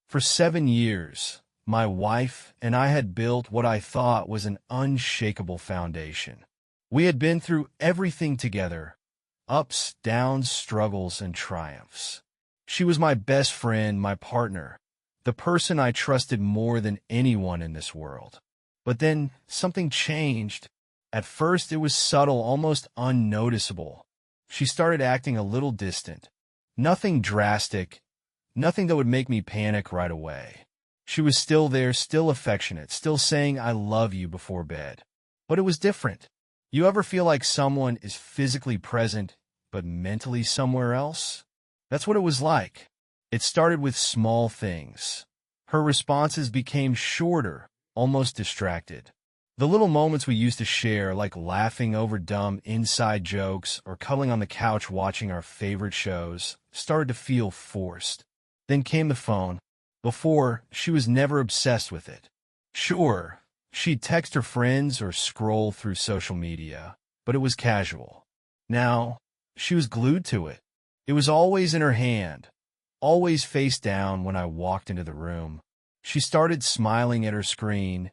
For 7 years, my wife and I had built what I thought was an unshakable foundation. We had been through everything together, ups, downs, struggles, and triumphs. She was my best friend, my partner, the person I trusted more than anyone in this world. But then something changed. At first, it was subtle, almost unnoticeable. She started acting a little distant. Nothing drastic, nothing that would make me panic right away. She was still there, still affectionate, still saying "I love you" before bed. But it was different. You ever feel like someone is physically present, but mentally somewhere else? That's what it was like. It started with small things. Her responses became shorter, almost distracted. The little moments we used to share, like laughing over dumb inside jokes or cuddling on the couch watching our favorite shows, started to feel forced. Then came the phone. Before, she was never obsessed with it. Sure, she'd text her friends or scroll through social media, but it was casual. Now, she was glued to it. It was always in her hand, always face down when I walked into the room. She started smiling at her screen,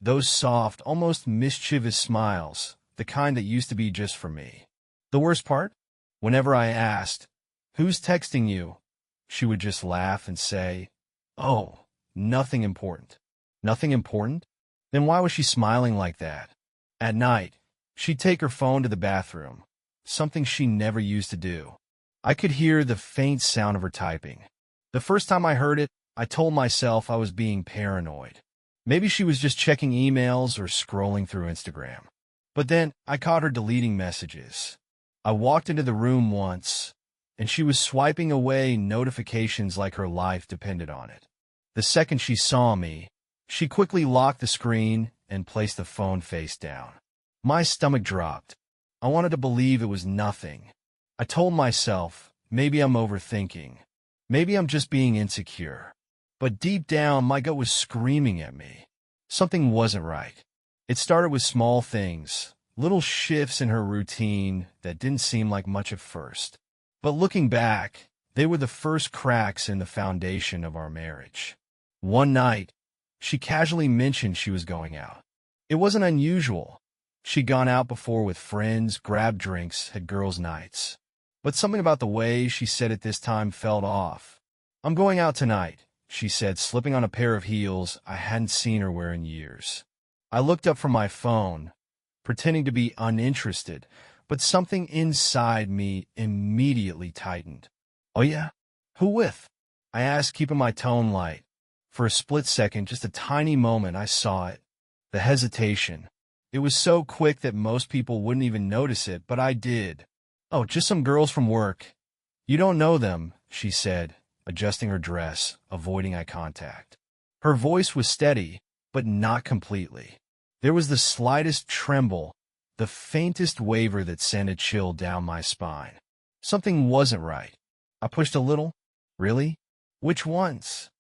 those soft, almost mischievous smiles, the kind that used to be just for me. The worst part? Whenever I asked, "Who's texting you?" she would just laugh and say, "Oh, nothing important." Nothing important? Then why was she smiling like that? At night, she'd take her phone to the bathroom, something she never used to do. I could hear the faint sound of her typing. The first time I heard it, I told myself I was being paranoid. Maybe she was just checking emails or scrolling through Instagram. But then I caught her deleting messages. I walked into the room once, and she was swiping away notifications like her life depended on it. The second she saw me, she quickly locked the screen and placed the phone face down. My stomach dropped. I wanted to believe it was nothing. I told myself, maybe I'm overthinking. Maybe I'm just being insecure. But deep down, my gut was screaming at me. Something wasn't right. It started with small things, little shifts in her routine that didn't seem like much at first. But looking back, they were the first cracks in the foundation of our marriage. One night, she casually mentioned she was going out. It wasn't unusual. She'd gone out before with friends, grabbed drinks, had girls' nights. But something about the way she said it this time felt off. "I'm going out tonight," she said, slipping on a pair of heels I hadn't seen her wear in years. I looked up from my phone, pretending to be uninterested, but something inside me immediately tightened. "Oh yeah? Who with?" I asked, keeping my tone light. For a split second, just a tiny moment, I saw it. The hesitation. It was so quick that most people wouldn't even notice it, but I did. "Oh, just some girls from work. You don't know them," she said, adjusting her dress, avoiding eye contact. Her voice was steady, but not completely. There was the slightest tremble, the faintest waver that sent a chill down my spine. Something wasn't right. I pushed a little. "Really? Which ones?"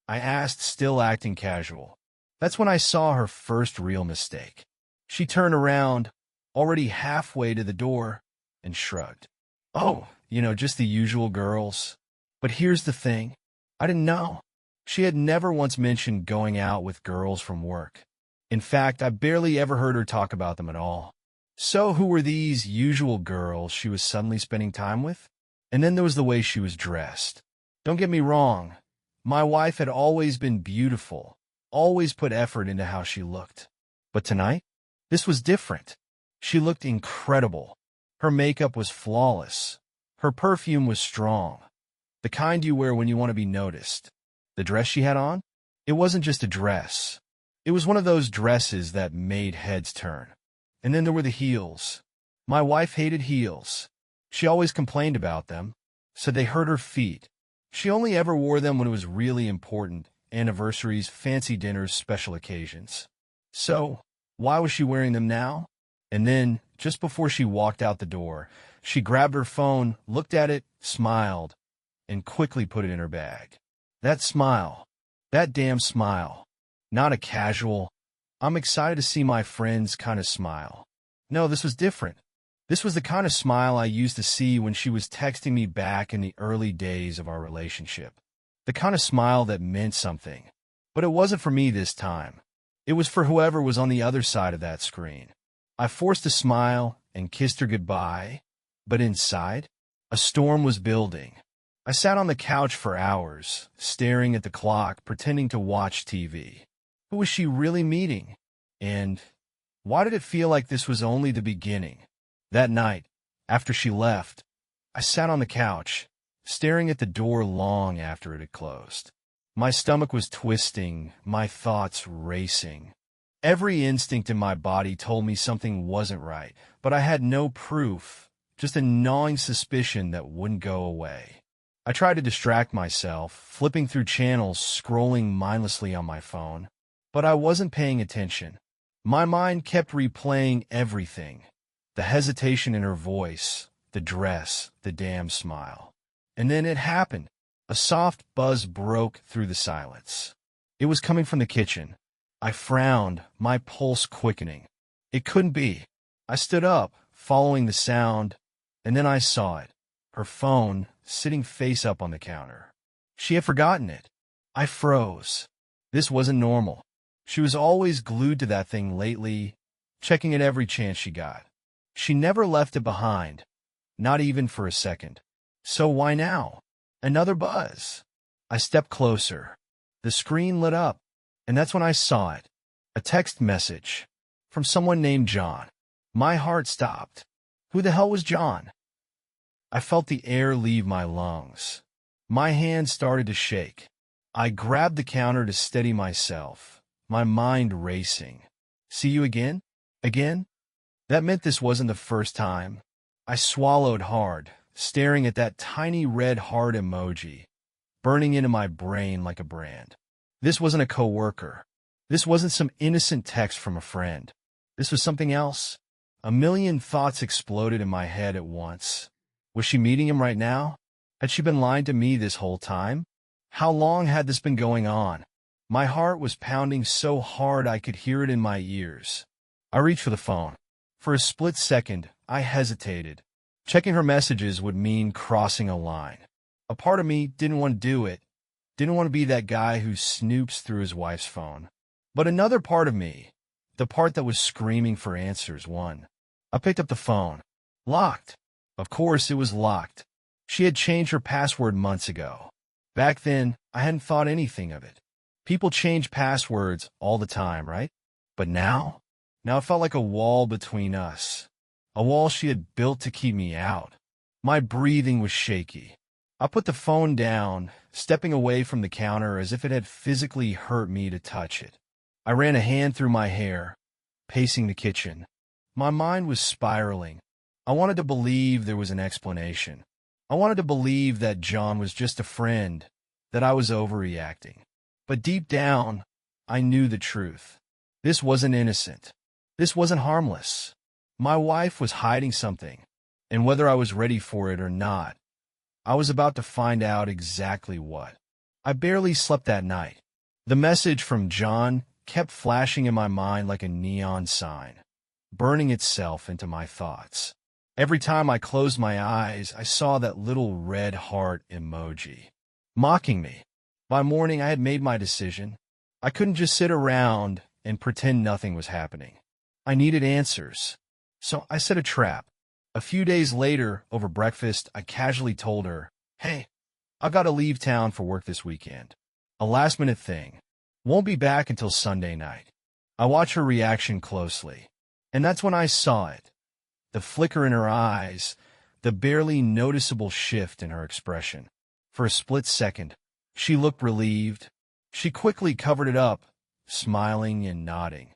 I asked, still acting casual. That's when I saw her first real mistake. She turned around, already halfway to the door, and shrugged. "Oh, just the usual girls." But here's the thing. I didn't know. She had never once mentioned going out with girls from work. In fact, I barely ever heard her talk about them at all. So who were these usual girls she was suddenly spending time with? And then there was the way she was dressed. Don't get me wrong. My wife had always been beautiful, always put effort into how she looked. But tonight, this was different. She looked incredible. Her makeup was flawless. Her perfume was strong. The kind you wear when you want to be noticed. The dress she had on? It wasn't just a dress. It was one of those dresses that made heads turn. And then there were the heels. My wife hated heels. She always complained about them, said they hurt her feet. She only ever wore them when it was really important, anniversaries, fancy dinners, special occasions. So, why was she wearing them now? And then, just before she walked out the door, she grabbed her phone, looked at it, smiled, and quickly put it in her bag. That smile. That damn smile. Not a casual, "I'm excited to see my friends" kind of smile. No, this was different. This was the kind of smile I used to see when she was texting me back in the early days of our relationship. The kind of smile that meant something. But it wasn't for me this time. It was for whoever was on the other side of that screen. I forced a smile and kissed her goodbye, but inside, a storm was building. I sat on the couch for hours, staring at the clock, pretending to watch TV. Who was she really meeting? And why did it feel like this was only the beginning? That night, after she left, I sat on the couch, staring at the door long after it had closed. My stomach was twisting, my thoughts racing. Every instinct in my body told me something wasn't right, but I had no proof, just a gnawing suspicion that wouldn't go away. I tried to distract myself, flipping through channels, scrolling mindlessly on my phone, but I wasn't paying attention. My mind kept replaying everything. The hesitation in her voice, the dress, the damn smile. And then it happened. A soft buzz broke through the silence. It was coming from the kitchen. I frowned, my pulse quickening. It couldn't be. I stood up, following the sound, and then I saw it. Her phone, sitting face up on the counter. She had forgotten it. I froze. This wasn't normal. She was always glued to that thing lately, checking it every chance she got. She never left it behind, not even for a second. So why now? Another buzz. I stepped closer. The screen lit up, and that's when I saw it. A text message from someone named John. My heart stopped. Who the hell was John? I felt the air leave my lungs. My hand started to shake. I grabbed the counter to steady myself, my mind racing. See you again? Again? That meant this wasn't the first time. I swallowed hard, staring at that tiny red heart emoji, burning into my brain like a brand. This wasn't a coworker. This wasn't some innocent text from a friend. This was something else. A million thoughts exploded in my head at once. Was she meeting him right now? Had she been lying to me this whole time? How long had this been going on? My heart was pounding so hard I could hear it in my ears. I reached for the phone. For a split second, I hesitated. Checking her messages would mean crossing a line. A part of me didn't want to do it, didn't want to be that guy who snoops through his wife's phone. But another part of me, the part that was screaming for answers, won. I picked up the phone. Locked. Of course, it was locked. She had changed her password months ago. Back then, I hadn't thought anything of it. People change passwords all the time, right? But now it felt like a wall between us. A wall she had built to keep me out. My breathing was shaky. I put the phone down, stepping away from the counter as if it had physically hurt me to touch it. I ran a hand through my hair, pacing the kitchen. My mind was spiraling. I wanted to believe there was an explanation. I wanted to believe that John was just a friend, that I was overreacting. But deep down, I knew the truth. This wasn't innocent. This wasn't harmless. My wife was hiding something, and whether I was ready for it or not, I was about to find out exactly what. I barely slept that night. The message from John kept flashing in my mind like a neon sign, burning itself into my thoughts. Every time I closed my eyes, I saw that little red heart emoji, mocking me. By morning, I had made my decision. I couldn't just sit around and pretend nothing was happening. I needed answers. So I set a trap. A few days later, over breakfast, I casually told her, "Hey, I've got to leave town for work this weekend. A last-minute thing. Won't be back until Sunday night." I watched her reaction closely, and that's when I saw it. The flicker in her eyes, the barely noticeable shift in her expression. For a split second, she looked relieved. She quickly covered it up, smiling and nodding,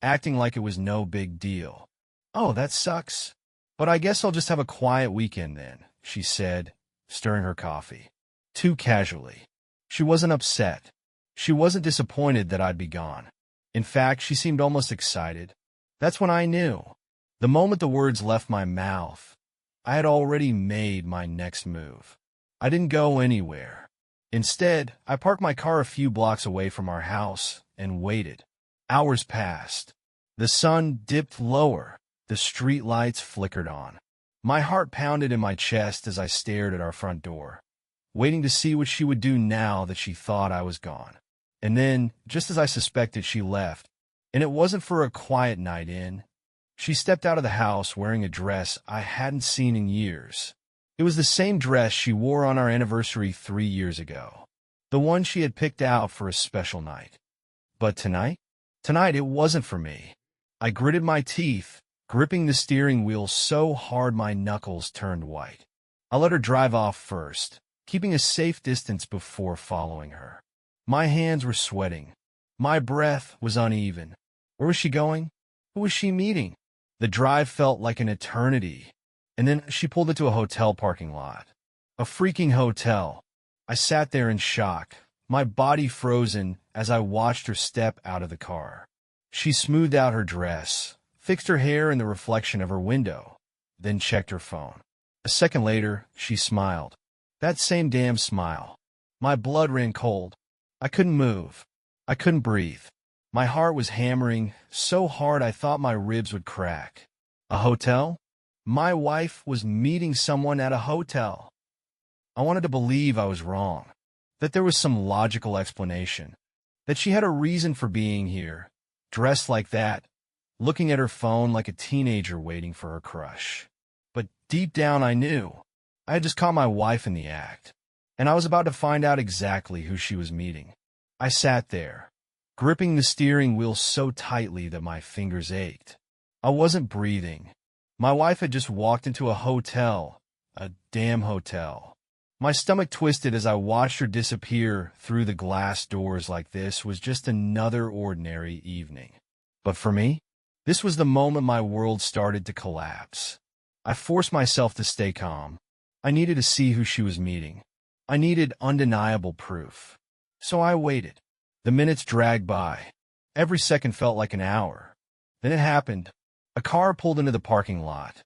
acting like it was no big deal. "Oh, that sucks. But I guess I'll just have a quiet weekend then," she said, stirring her coffee. Too casually. She wasn't upset. She wasn't disappointed that I'd be gone. In fact, she seemed almost excited. That's when I knew. The moment the words left my mouth, I had already made my next move. I didn't go anywhere. Instead, I parked my car a few blocks away from our house and waited. Hours passed. The sun dipped lower. The street lights flickered on. My heart pounded in my chest as I stared at our front door. waiting to see what she would do now that she thought I was gone. And then, just as I suspected, she left. And it wasn't for a quiet night in. She stepped out of the house wearing a dress I hadn't seen in years. It was the same dress she wore on our anniversary 3 years ago. The one she had picked out for a special night. But tonight? Tonight it wasn't for me. I gritted my teeth, gripping the steering wheel so hard my knuckles turned white. I let her drive off first, keeping a safe distance before following her. My hands were sweating. My breath was uneven. Where was she going? Who was she meeting? The drive felt like an eternity. And then she pulled into a hotel parking lot. A freaking hotel. I sat there in shock, my body frozen as I watched her step out of the car. She smoothed out her dress, fixed her hair in the reflection of her window, then checked her phone. A second later, she smiled. That same damn smile. My blood ran cold. I couldn't move. I couldn't breathe. My heart was hammering so hard I thought my ribs would crack. A hotel? My wife was meeting someone at a hotel. I wanted to believe I was wrong, that there was some logical explanation, that she had a reason for being here, dressed like that, looking at her phone like a teenager waiting for her crush. But deep down I knew. I had just caught my wife in the act, and I was about to find out exactly who she was meeting. I sat there, gripping the steering wheel so tightly that my fingers ached. I wasn't breathing. My wife had just walked into a hotel, a damn hotel. My stomach twisted as I watched her disappear through the glass doors like this was just another ordinary evening. But for me, this was the moment my world started to collapse. I forced myself to stay calm. I needed to see who she was meeting. I needed undeniable proof. So I waited. The minutes dragged by. Every second felt like an hour. Then it happened. A car pulled into the parking lot.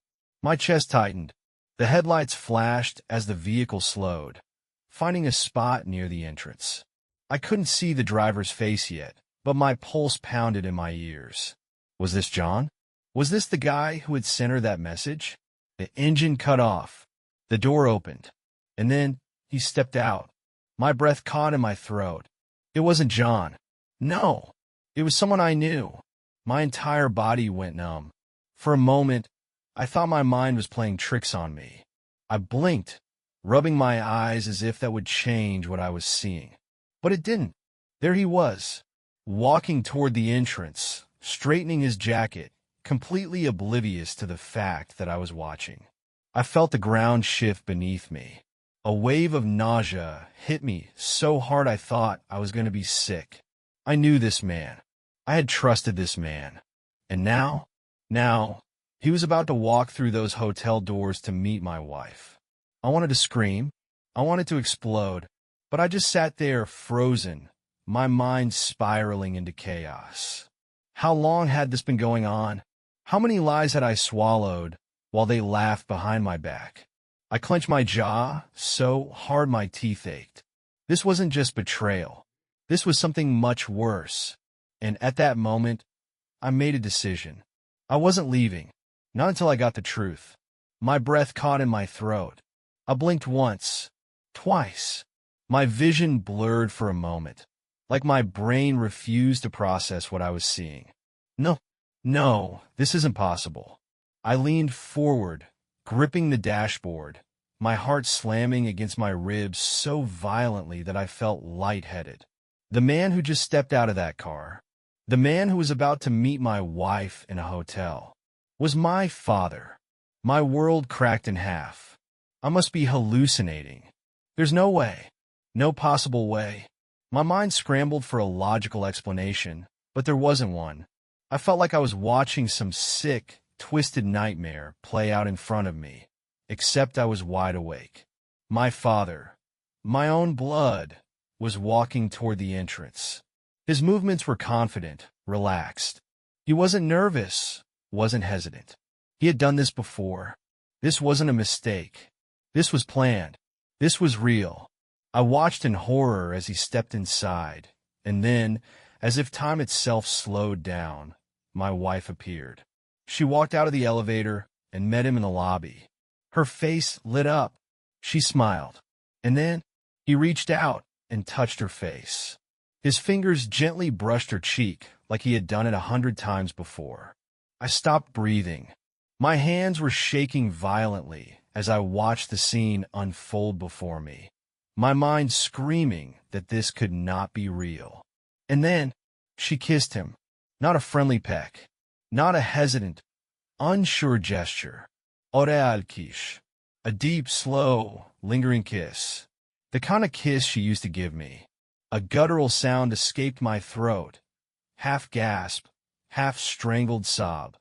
My chest tightened. The headlights flashed as the vehicle slowed, finding a spot near the entrance. I couldn't see the driver's face yet, but my pulse pounded in my ears. Was this John? Was this the guy who had sent her that message? The engine cut off. The door opened. And then he stepped out. My breath caught in my throat. It wasn't John. No, it was someone I knew. My entire body went numb. For a moment, I thought my mind was playing tricks on me. I blinked, rubbing my eyes as if that would change what I was seeing. But it didn't. There he was, walking toward the entrance, straightening his jacket, completely oblivious to the fact that I was watching. I felt the ground shift beneath me. A wave of nausea hit me so hard I thought I was going to be sick. I knew this man. I had trusted this man. And now, he was about to walk through those hotel doors to meet my wife. I wanted to scream. I wanted to explode. But I just sat there frozen, my mind spiraling into chaos. How long had this been going on? How many lies had I swallowed while they laughed behind my back? I clenched my jaw so hard my teeth ached. This wasn't just betrayal. This was something much worse. And at that moment, I made a decision. I wasn't leaving. Not until I got the truth. My breath caught in my throat. I blinked once, twice. My vision blurred for a moment, like my brain refused to process what I was seeing. No, this isn't possible. I leaned forward, gripping the dashboard, my heart slamming against my ribs so violently that I felt lightheaded. The man who just stepped out of that car, the man who was about to meet my wife in a hotel, was my father. My world cracked in half. I must be hallucinating. There's no way. No possible way. My mind scrambled for a logical explanation, but there wasn't one. I felt like I was watching some sick, twisted nightmare play out in front of me, except I was wide awake. My father, my own blood, was walking toward the entrance. His movements were confident, relaxed. He wasn't nervous, wasn't hesitant. He had done this before. This wasn't a mistake. This was planned. This was real. I watched in horror as he stepped inside, and then, as if time itself slowed down, my wife appeared. She walked out of the elevator and met him in the lobby. Her face lit up. She smiled. And then He reached out and touched her face. His fingers gently brushed her cheek like he had done it 100 times before. I stopped breathing. My hands were shaking violently as I watched the scene unfold before me, my mind screaming that this could not be real. And then she kissed him, not a friendly peck, not a hesitant, unsure gesture. Oreal kish, a deep, slow, lingering kiss. The kind of kiss she used to give me. A guttural sound escaped my throat, half gasp, half strangled sob,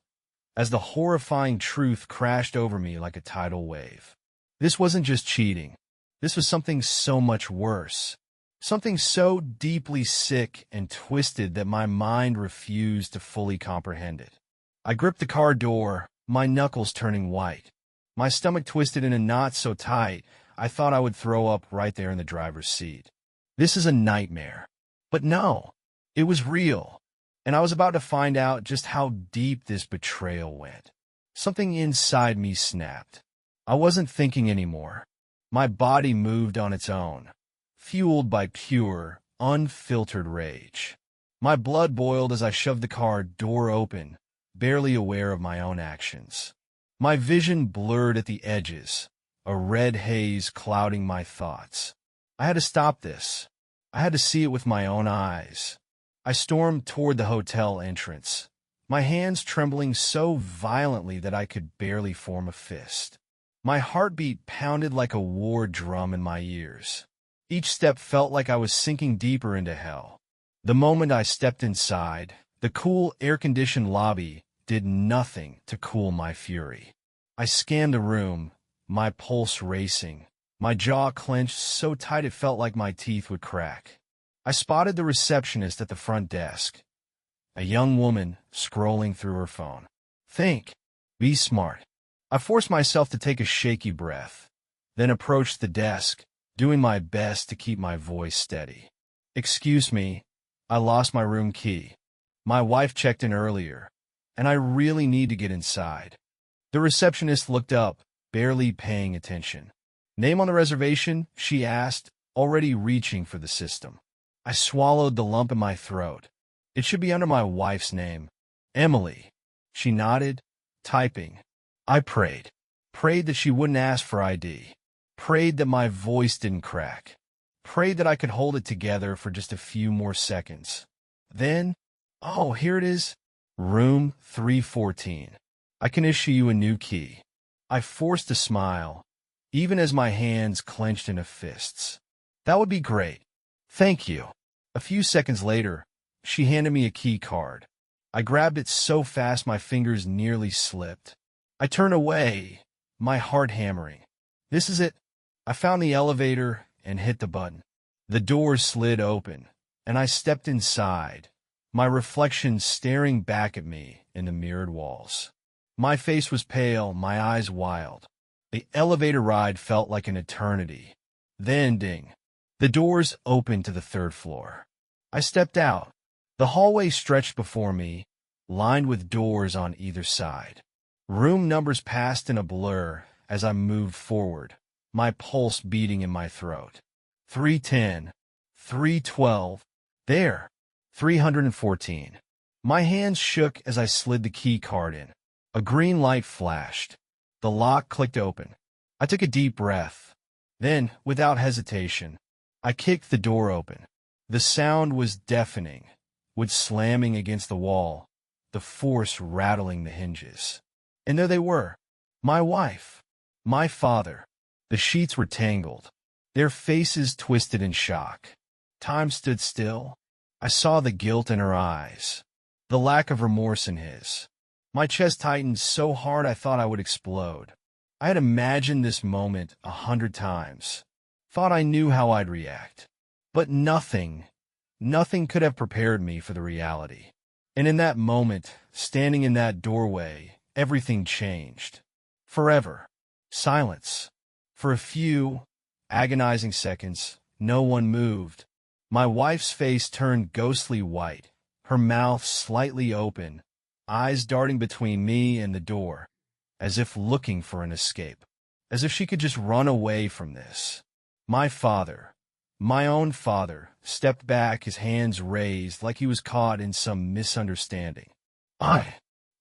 as the horrifying truth crashed over me like a tidal wave. This wasn't just cheating. This was something so much worse. Something so deeply sick and twisted that my mind refused to fully comprehend it. I gripped the car door, my knuckles turning white. My stomach twisted in a knot so tight, I thought I would throw up right there in the driver's seat. This is a nightmare. But no, it was real. And I was about to find out just how deep this betrayal went. Something inside me snapped. I wasn't thinking anymore. My body moved on its own, fueled by pure, unfiltered rage. My blood boiled as I shoved the car door open, barely aware of my own actions. My vision blurred at the edges, a red haze clouding my thoughts. I had to stop this. I had to see it with my own eyes. I stormed toward the hotel entrance, my hands trembling so violently that I could barely form a fist. My heartbeat pounded like a war drum in my ears. Each step felt like I was sinking deeper into hell. The moment I stepped inside, the cool, air-conditioned lobby did nothing to cool my fury. I scanned the room, my pulse racing, my jaw clenched so tight it felt like my teeth would crack. I spotted the receptionist at the front desk, a young woman scrolling through her phone. Think. Be smart. I forced myself to take a shaky breath, then approached the desk, doing my best to keep my voice steady. Excuse me, I lost my room key. My wife checked in earlier, and I really need to get inside. The receptionist looked up, barely paying attention. Name on the reservation? She asked, already reaching for the system. I swallowed the lump in my throat. It should be under my wife's name. Emily. She nodded, typing. I prayed that she wouldn't ask for ID. Prayed that my voice didn't crack. Prayed that I could hold it together for just a few more seconds. Then, oh, here it is. Room 314. I can issue you a new key. I forced a smile, even as my hands clenched into fists. That would be great. Thank you. A few seconds later, she handed me a key card. I grabbed it so fast my fingers nearly slipped. I turned away, my heart hammering. This is it. I found the elevator and hit the button. The door slid open, and I stepped inside, my reflection staring back at me in the mirrored walls. My face was pale, my eyes wild. The elevator ride felt like an eternity. Then, ding. The doors opened to the third floor. I stepped out. The hallway stretched before me, lined with doors on either side. Room numbers passed in a blur as I moved forward, my pulse beating in my throat. 310, 312, there, 314. My hands shook as I slid the key card in. A green light flashed. The lock clicked open. I took a deep breath. Then, without hesitation, I kicked the door open. The sound was deafening, wood slamming against the wall, the force rattling the hinges. And there they were, my wife, my father. The sheets were tangled, their faces twisted in shock. Time stood still. I saw the guilt in her eyes, the lack of remorse in his. My chest tightened so hard I thought I would explode. I had imagined this moment 100 times, thought I knew how I'd react. But nothing could have prepared me for the reality. And in that moment, standing in that doorway, everything changed. Forever. Silence. For a few agonizing seconds, no one moved. My wife's face turned ghostly white, her mouth slightly open, eyes darting between me and the door, as if looking for an escape, as if she could just run away from this. My father, My own father stepped back, his hands raised like he was caught in some misunderstanding. I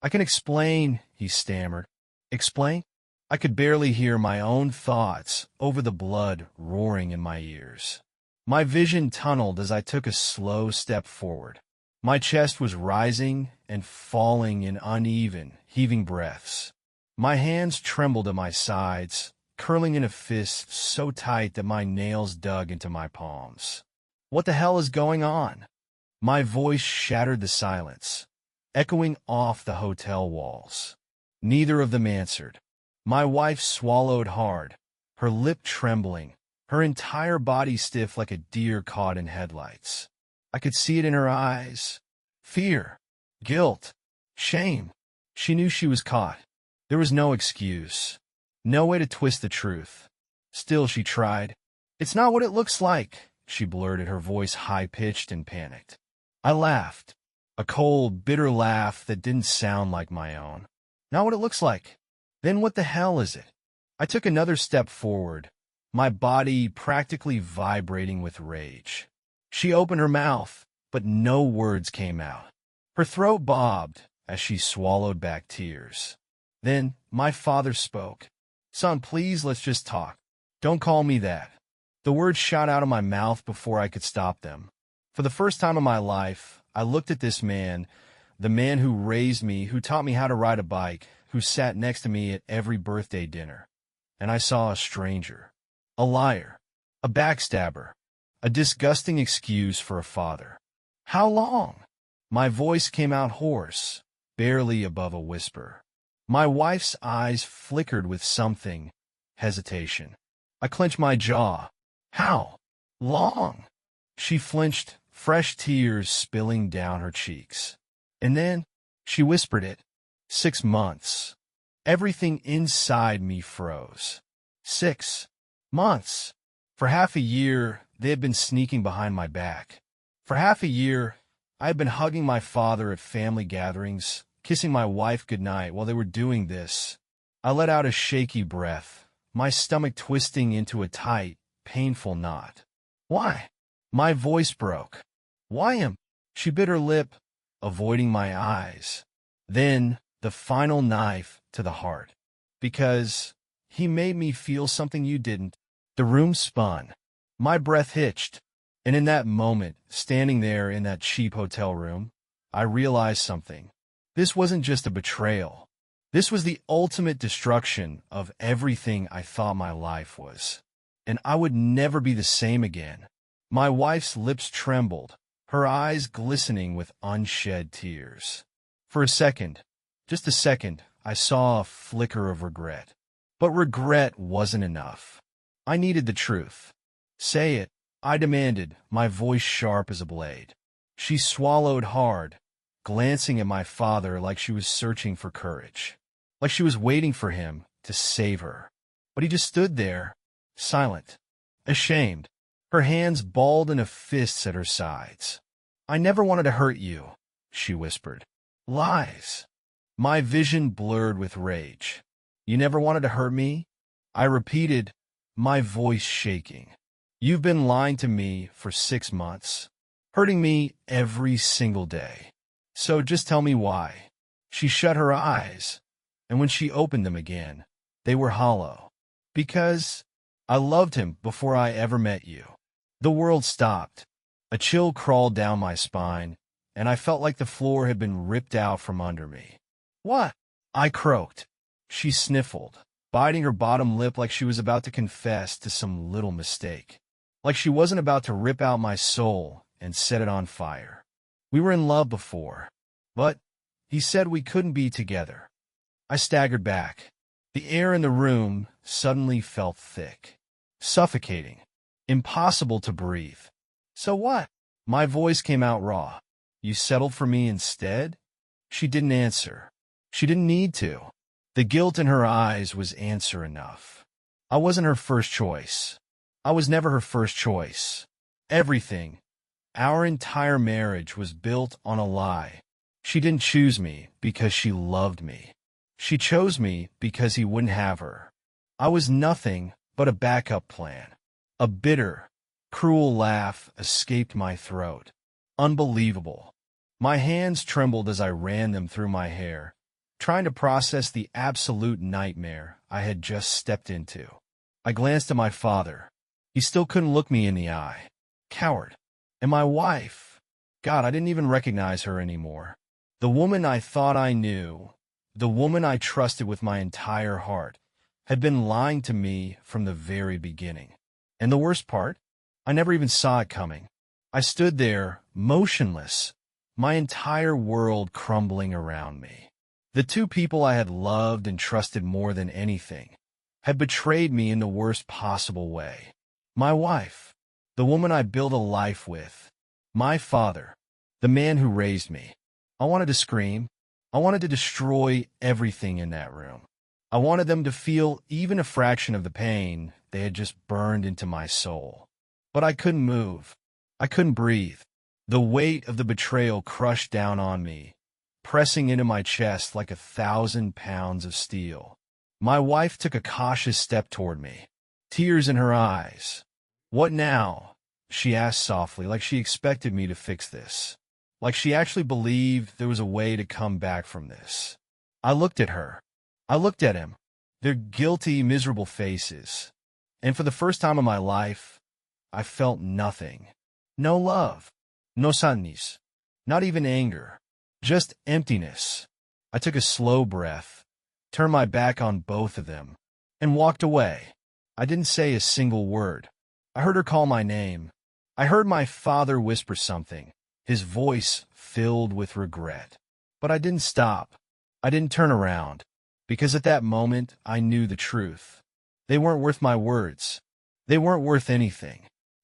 can explain, he stammered. Explain? I could barely hear my own thoughts over the blood roaring in my ears. My vision tunneled as I took a slow step forward. My chest was rising and falling in uneven, heaving breaths. My hands trembled at my sides, curling in a fist so tight that my nails dug into my palms. What the hell is going on? My voice shattered the silence, echoing off the hotel walls. Neither of them answered. My wife swallowed hard, her lip trembling, her entire body stiff like a deer caught in headlights. I could see it in her eyes. Fear, guilt, shame. She knew she was caught. There was no excuse, no way to twist the truth. Still, she tried. It's not what it looks like, she blurted, her voice high-pitched and panicked. I laughed, a cold, bitter laugh that didn't sound like my own. Not what it looks like. Then what the hell is it? I took another step forward, my body practically vibrating with rage. She opened her mouth, but no words came out. Her throat bobbed as she swallowed back tears. Then my father spoke. Son, please, let's just talk. Don't call me that. The words shot out of my mouth before I could stop them. For the first time in my life, I looked at this man, the man who raised me, who taught me how to ride a bike, who sat next to me at every birthday dinner. And I saw a stranger, a liar, a backstabber, a disgusting excuse for a father. How long? My voice came out hoarse, barely above a whisper. My wife's eyes flickered with something, hesitation. I clenched my jaw. How long? She flinched, fresh tears spilling down her cheeks. And then she whispered it. 6 months. Everything inside me froze. 6 months. For half a year, they had been sneaking behind my back. For half a year, I had been hugging my father at family gatherings, kissing my wife goodnight while they were doing this. I let out a shaky breath, my stomach twisting into a tight, painful knot. Why? My voice broke. Why am? She bit her lip, avoiding my eyes. Then, the final knife to the heart. Because he made me feel something you didn't. The room spun. My breath hitched. And in that moment, standing there in that cheap hotel room, I realized something. This wasn't just a betrayal. This was the ultimate destruction of everything I thought my life was. And I would never be the same again. My wife's lips trembled, her eyes glistening with unshed tears. For a second, just a second, I saw a flicker of regret. But regret wasn't enough. I needed the truth. Say it, I demanded, my voice sharp as a blade. She swallowed hard, glancing at my father like she was searching for courage, like she was waiting for him to save her. But he just stood there, silent, ashamed, her hands balled into fists at her sides. I never wanted to hurt you, she whispered. Lies. My vision blurred with rage. You never wanted to hurt me? I repeated, my voice shaking. You've been lying to me for 6 months, hurting me every single day. So just tell me why. She shut her eyes, and when she opened them again, they were hollow. Because I loved him before I ever met you. The world stopped. A chill crawled down my spine, and I felt like the floor had been ripped out from under me. What? I croaked. She sniffled, biting her bottom lip like she was about to confess to some little mistake. Like she wasn't about to rip out my soul and set it on fire. We were in love before, but he said we couldn't be together. I staggered back. The air in the room suddenly felt thick, suffocating, impossible to breathe. So what? My voice came out raw. You settled for me instead? She didn't answer. She didn't need to. The guilt in her eyes was answer enough. I wasn't her first choice. I was never her first choice. Everything, our entire marriage, was built on a lie. She didn't choose me because she loved me. She chose me because he wouldn't have her. I was nothing but a backup plan. A bitter, cruel laugh escaped my throat. Unbelievable. My hands trembled as I ran them through my hair, trying to process the absolute nightmare I had just stepped into. I glanced at my father. He still couldn't look me in the eye. Coward. And my wife. God, I didn't even recognize her anymore. The woman I thought I knew, the woman I trusted with my entire heart, had been lying to me from the very beginning. And the worst part? I never even saw it coming. I stood there, motionless, my entire world crumbling around me. The two people I had loved and trusted more than anything had betrayed me in the worst possible way. My wife, the woman I built a life with, my father, the man who raised me. I wanted to scream. I wanted to destroy everything in that room. I wanted them to feel even a fraction of the pain they had just burned into my soul. But I couldn't move. I couldn't breathe. The weight of the betrayal crushed down on me, pressing into my chest like 1,000 pounds of steel. My wife took a cautious step toward me, tears in her eyes. "What now?" she asked softly, like she expected me to fix this. Like she actually believed there was a way to come back from this. I looked at her. I looked at him. Their guilty, miserable faces. And for the first time in my life, I felt nothing. No love. No sadness. Not even anger. Just emptiness. I took a slow breath, turned my back on both of them, and walked away. I didn't say a single word. I heard her call my name. I heard my father whisper something, his voice filled with regret. But I didn't stop. I didn't turn around, because at that moment I knew the truth. They weren't worth my words. They weren't worth anything.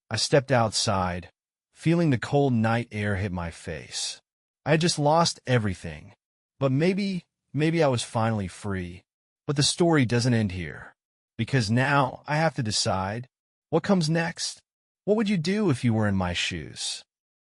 I stepped outside, feeling the cold night air hit my face. I had just lost everything. But maybe I was finally free. But the story doesn't end here. Because now I have to decide, what comes next? What would you do if you were in my shoes?